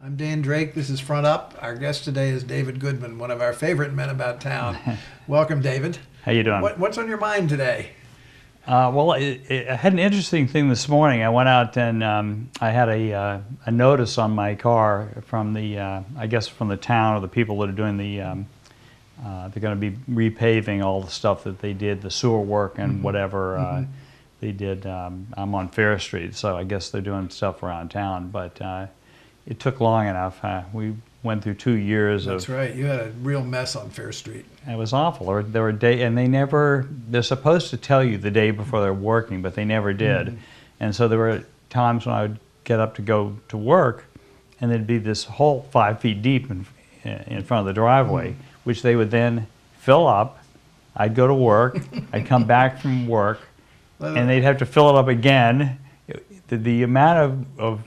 I'm Dan Drake. This is Front Up. Our guest today is David Goodman, one of our favorite men about town. Welcome, David. How you doing? What's on your mind today? Well, I had an interesting thing this morning. I went out and I had a notice on my car from the, I guess from the town or the people that are doing the, they're going to be repaving all the stuff that they did, the sewer work and whatever they did. I'm on Fair Street, so I guess they're doing stuff around town, but it took long enough. We went through 2 years of... That's right. You had a real mess on Fair Street. It was awful. There were days, and they're supposed to tell you the day before they're working, but they never did. And so there were times when I would get up to go to work, and there'd be this hole 5 feet deep in front of the driveway, which they would then fill up. I'd go to work, I'd come back from work, and they'd have to fill it up again. The amount of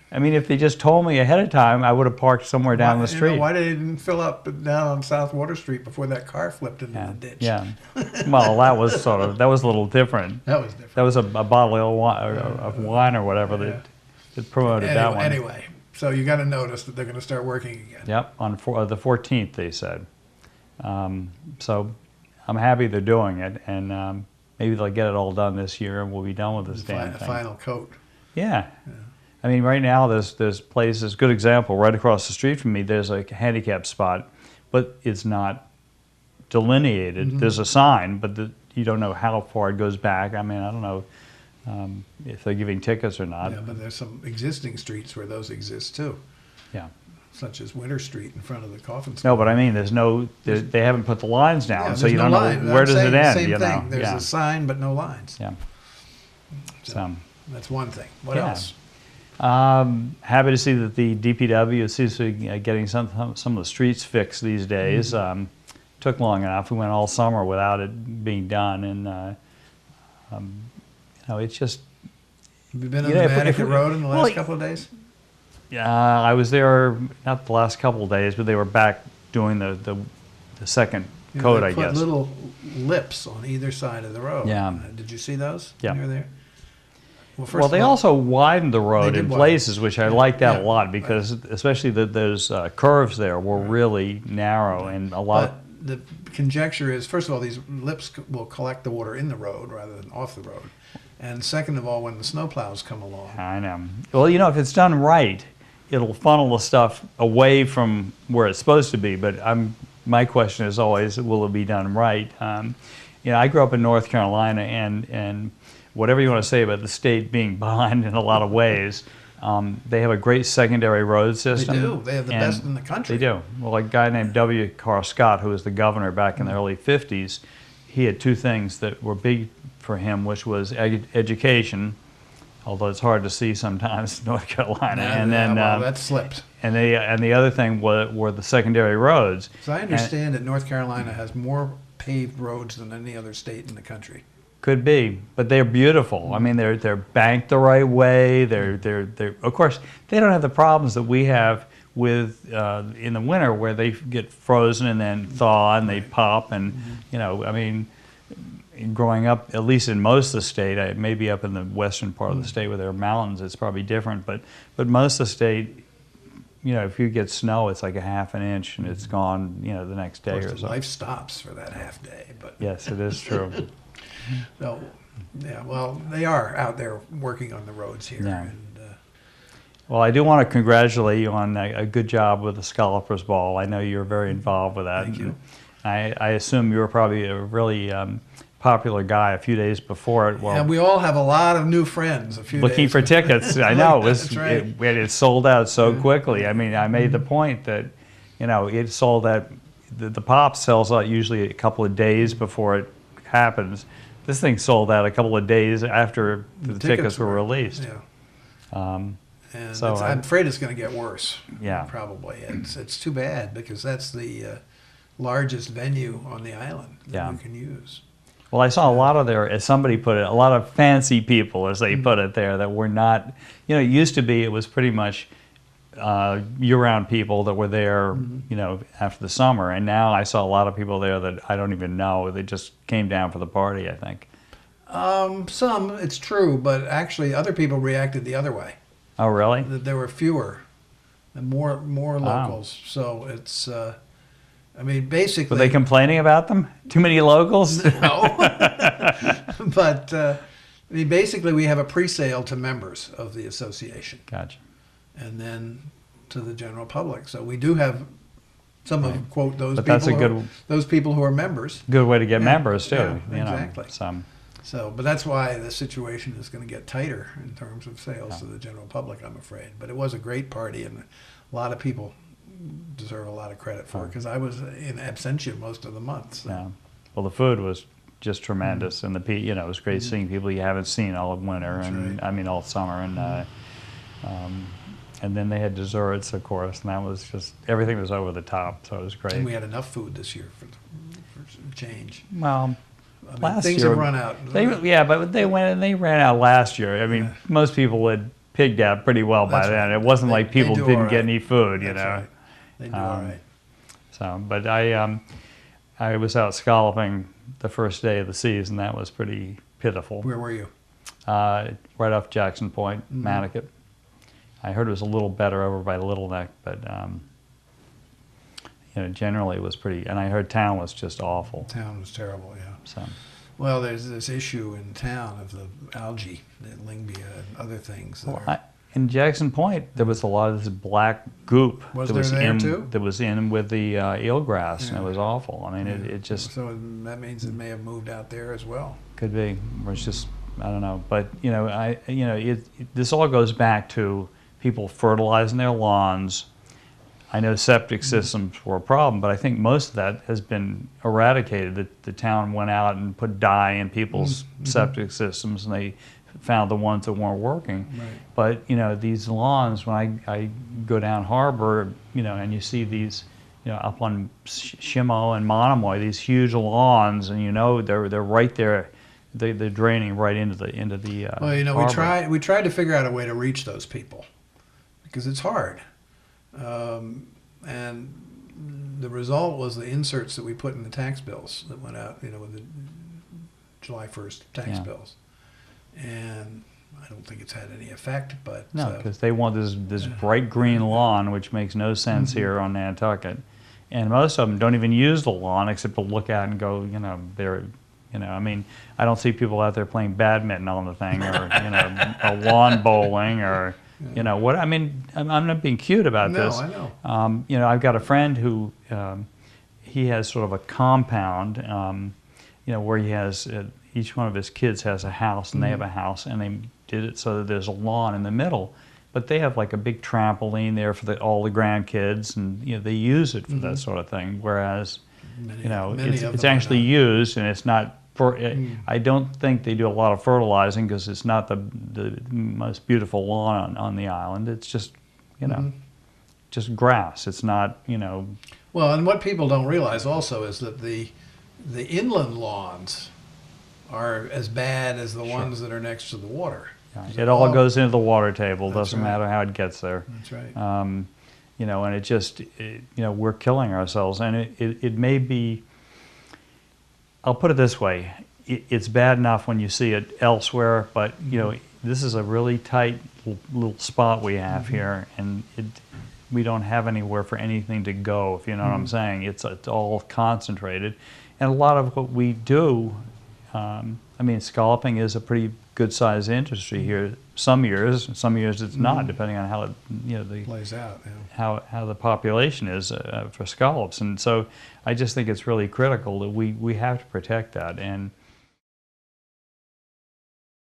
I mean, if they just told me ahead of time, I would have parked somewhere down the street. Why they didn't fill up down on South Water Street before that car flipped into the ditch? Yeah. Well, that was that was a little different. That was different. That was a bottle of wine or whatever that promoted that one. Anyway, so you got to notice that they're going to start working again. Yep, on the 14th, they said. So I'm happy they're doing it, and maybe they'll get it all done this year, and we'll be done with this damn thing. Final coat. Yeah. I mean, right now there's places, good example, right across the street from me, there's a handicap spot, but it's not delineated. There's a sign, but you don't know how far it goes back. I mean, I don't know if they're giving tickets or not. Yeah, but there's some existing streets where those exist too. Yeah. Such as Winter Street in front of the coffin store. No, but I mean, they haven't put the lines down, so you don't know where does it end. Same thing. There's a sign, but no lines. Yeah. So that's one thing. What else? Happy to see that the DPW seems to be getting some of the streets fixed these days. Took long enough. We went all summer without it being done, and you know, it's just. Have you been on the Connecticut Road in the last couple of days? Yeah, I was there not the last couple of days, but they were back doing the second coat, I guess. Put little lips on either side of the road. Yeah. Did you see those? Yeah. When you were there? Well, they also widened the road in places, which I liked that a lot, because especially those curves there were really narrow and a lot. But the conjecture is, first of all, these lips will collect the water in the road rather than off the road. And second of all, when the snowplows come along. I know. Well, you know, if it's done right, it'll funnel the stuff away from where it's supposed to be. But my question is always, will it be done right? You know, I grew up in North Carolina, and whatever you want to say about the state being behind in a lot of ways, they have a great secondary road system. They do. They have the best in the country. They do. Well, a guy named W. Carr Scott, who was the governor back in the early 50s, he had two things that were big for him, which was education, although it's hard to see sometimes in North Carolina. And then well, that slipped. And the other thing were the secondary roads. So I understand that North Carolina has more paved roads than any other state in the country. Could be, but they're beautiful. I mean, they're banked the right way. They're of course they don't have the problems that we have with in the winter, where they get frozen and then thaw and they pop, and you know, I mean, growing up, at least in most of the state, maybe up in the western part of the state where there are mountains, it's probably different, but most of the state, you know, if you get snow, it's like a half an inch and it's gone, you know, the next day or so. Life stops for that half day, but yes, it is true. So, yeah, well, they are out there working on the roads here. Yeah. And, well, I do want to congratulate you on a good job with the Scallopers Ball. I know you're very involved with that. Thank you. I assume you were probably a really popular guy a few days before it. Well, and we all have a lot of new friends. Looking for tickets. I know. That's right. It sold out so quickly. I mean, I made the point that, you know, it sold out. The pop sells out usually a couple of days before it happens. This thing sold out a couple of days after the tickets were released. Yeah. And so I'm afraid it's going to get worse. Yeah. Probably. It's too bad, because that's the largest venue on the island that you can use. Well, I saw a lot of there, as somebody put it, a lot of fancy people, as they put it there, that were not, you know, it used to be, it was pretty much year-round people that were there, you know, after the summer. And now I saw a lot of people there that I don't even know. They just came down for the party, I think. Some, it's true, but actually other people reacted the other way. Oh, really? That there were fewer and more Wow. locals. So it's, I mean, basically. Were they complaining about them? Too many locals? No. But, I mean, basically, we have a pre-sale to members of the association, Gotcha. and then to the general public. So we do have some Right. of, quote, those But people, that's a good those people who are members. good way to get Yeah, members too. yeah, You know, exactly. so, So, but that's why the situation is going to get tighter in terms of sales Yeah. to the general public, I'm afraid. But it was a great party, and a lot of people deserve a lot of credit for it, because I was in absentia most of the month. So. yeah. Well, the food was just tremendous, and you know, it was great seeing people you haven't seen all of winter, That's and right. I mean all summer, and then they had desserts, of course, and that was just everything was over the top, so it was great. And we had enough food this year for some change. Well, I mean, last things year, have run out. yeah, but they ran out last year. I mean, Yeah. most people had pigged out pretty well by That's then. right. It wasn't They- like people they do didn't all get right. any food, you That's know. right. They do all Um, right. So, but I was out scalloping the first day of the season. That was pretty pitiful. Where were you? Right off Jackson Point, Mhm. Manicat. I heard it was a little better over by Little Neck, but you know, generally it was pretty. And I heard town was just awful. Town was terrible, yeah. So, Well, there's this issue in town of the algae, the Lingbia and other things. That well, are, in Jackson Point, there was a lot of this black goop Was that there was there in too? that was in with the eelgrass, and Yeah. it was awful. I mean, Yeah. it just So that means it may have moved out there as well. could be, or it's just I don't know. But you know, this all goes back to people fertilizing their lawns. I know septic systems were a problem, but I think most of that has been eradicated. The town went out and put dye in people's septic systems, and they found the ones that weren't working. Right. But you know, these lawns, when I go down harbor, you know, and you see these, you know, up on Shimo and Monomoy, these huge lawns, and you know they're right there. They're draining right into the. Well, you know, harbor. we tried to figure out a way to reach those people, because it's hard. And the result was the inserts that we put in the tax bills that went out, you know, with the July 1st tax Yeah. bills. And I don't think it's had any effect, but No, because they want this bright green lawn, which makes no sense here on Nantucket, and most of them don't even use the lawn except to look out and go, you know, they're. You know, I mean, I don't see people out there playing badminton on the thing, or you know, a lawn bowling, or you know what. I mean, I'm not being cute about No, this. I know. You know, I've got a friend who he has sort of a compound, you know, where he has each one of his kids has a house, and they have a house, and they did it so that there's a lawn in the middle. But they have like a big trampoline there for all the grandkids, and you know, they use it for that sort of thing. Whereas you know, it's actually used, and it's not. I don't think they do a lot of fertilizing, because it's not the most beautiful lawn on the island. It's just, you know, just grass. It's not, you know. Well, and what people don't realize also is that the inland lawns are as bad as the ones that are next to the water. It all goes into the water table. That's Doesn't right. matter how it gets there. That's right. You know, and you know, we're killing ourselves, and it may be. I'll put it this way: it's bad enough when you see it elsewhere, but you know, this is a really tight little spot we have here, and we don't have anywhere for anything to go. If you know what I'm saying, it's all concentrated, and a lot of what we do. I mean, scalloping is a pretty good-sized industry here. Some years it's not, depending on how it, you know, Plays out. Yeah. how the population is for scallops. And so I just think it's really critical that we have to protect that. And